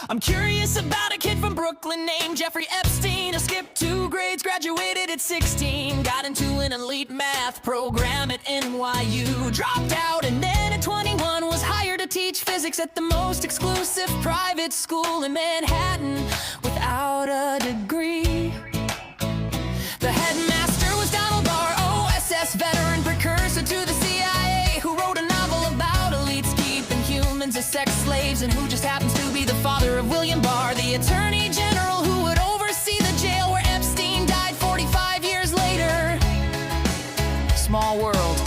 I'm curious about a kid from Brooklyn named Jeffrey Epstein. Skipped 2 grades, graduated at 16. Got into an elite math program at NYU. Dropped out and then at 21 was hired to teach physics at the most exclusive private school in Manhattan without a degree. The headmaster was Donald Barr, OSS veteran, precursor to the CIA, who wrote a novel about elites keeping humans as sex slaves, and who just happens to be the father of William Barr, the attorney general who would oversee the jail where Epstein died 45 years later. Small world.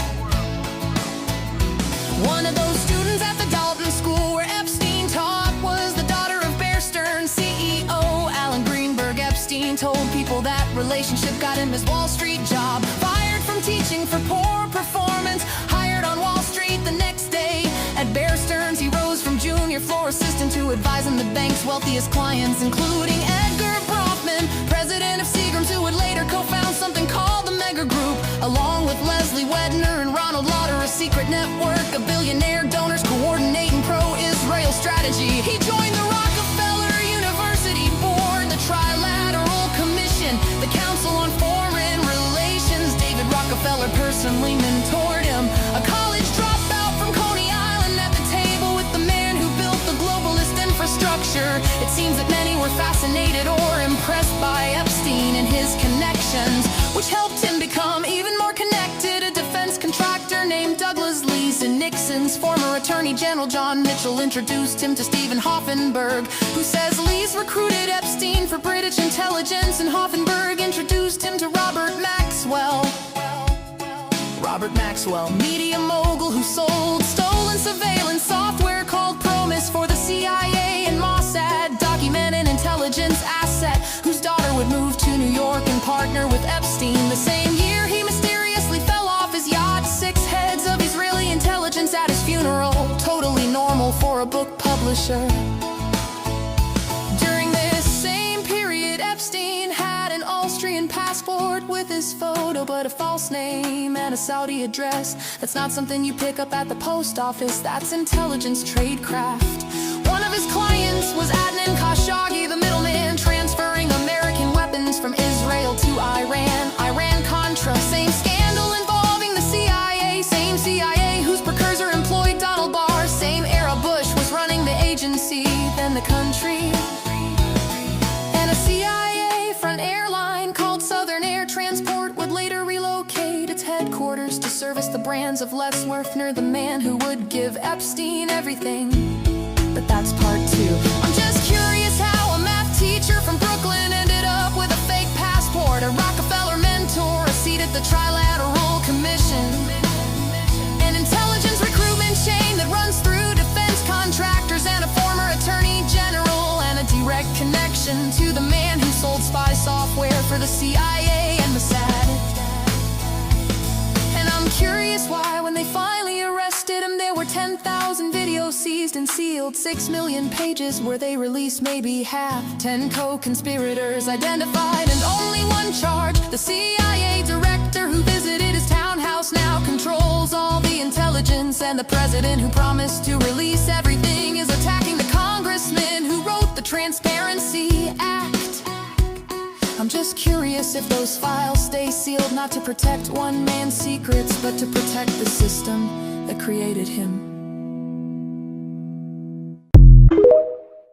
One of those students at the Dalton School where Epstein taught was the daughter of Bear Stearns CEO Alan Greenberg. Epstein told people that relationship got him his Wall Street job. Fired from teaching for poor performance, hired on Wall Street the next day. At Bear Stearns he rose from junior floor assistant to advising the bank's wealthiest clients, including Edgar Bronfman, president of Seagram's, who would later co-found something called the Mega Group, along with Leslie Wedner and Ronald Lauder, a secret network of billionaire donors coordinating pro-Israel strategy. He joined the Rockefeller University Board, the Trilateral Commission, the Council on Foreign Relations. David Rockefeller personally mentored him, a college dropout from Coney Island, at the table with the man who built the globalist infrastructure. It seems that many were fascinated or impressed by Epstein and his connections, which helped him become even more connected. A defense contractor named Douglas Lee's and Nixon's former Attorney General John Mitchell introduced him to Stephen Hoffenberg, who says Lee's recruited Epstein for British intelligence, and Hoffenberg introduced him to Robert Maxwell. Robert Maxwell, media mogul who sold stolen surveillance software called Promise for the CIA and Mossad, documenting intelligence asset whose daughter would move to New York and partner with Epstein. The same year he mysteriously fell off his yacht. 6 heads of Israeli intelligence at his funeral, totally normal for a book publisher. During this same period, Epstein had an Austrian passport with his photo, but a false name and a Saudi address. That's not something you pick up at the post office, that's intelligence tradecraft. One of his clients was Adnan Khashoggi, the middleman, transferring American weapons from Israel to Iran. Iran-Contra, same scandal involving the CIA, same CIA whose precursor employed Donald Barr, same era Bush was running the agency, then the country. And a CIA front airline called Southern Air Transport would later relocate its headquarters to service the brands of Les Werfner, the man who would give Epstein everything. But that's part 2. I'm just curious how a math teacher from Brooklyn ended up with a fake passport, a Rockefeller mentor, a seat at the Trilateral Commission, an intelligence recruitment chain that runs through defense contractors, and a former attorney general, and a direct connection to the man who sold spy software for the CIA and Mossad. And I'm curious why, when they finally arrested him, there were 10,000 videos seized and sealed, 6 million pages were they released, maybe half. 10 co-conspirators identified and only 1 charge. The CIA director who visited his townhouse now controls all the intelligence, and the president who promised to release everything is attacking the congressman who wrote the Transparency Act. I'm just curious if those files stay sealed, not to protect one man's secrets, but to protect the system that created him.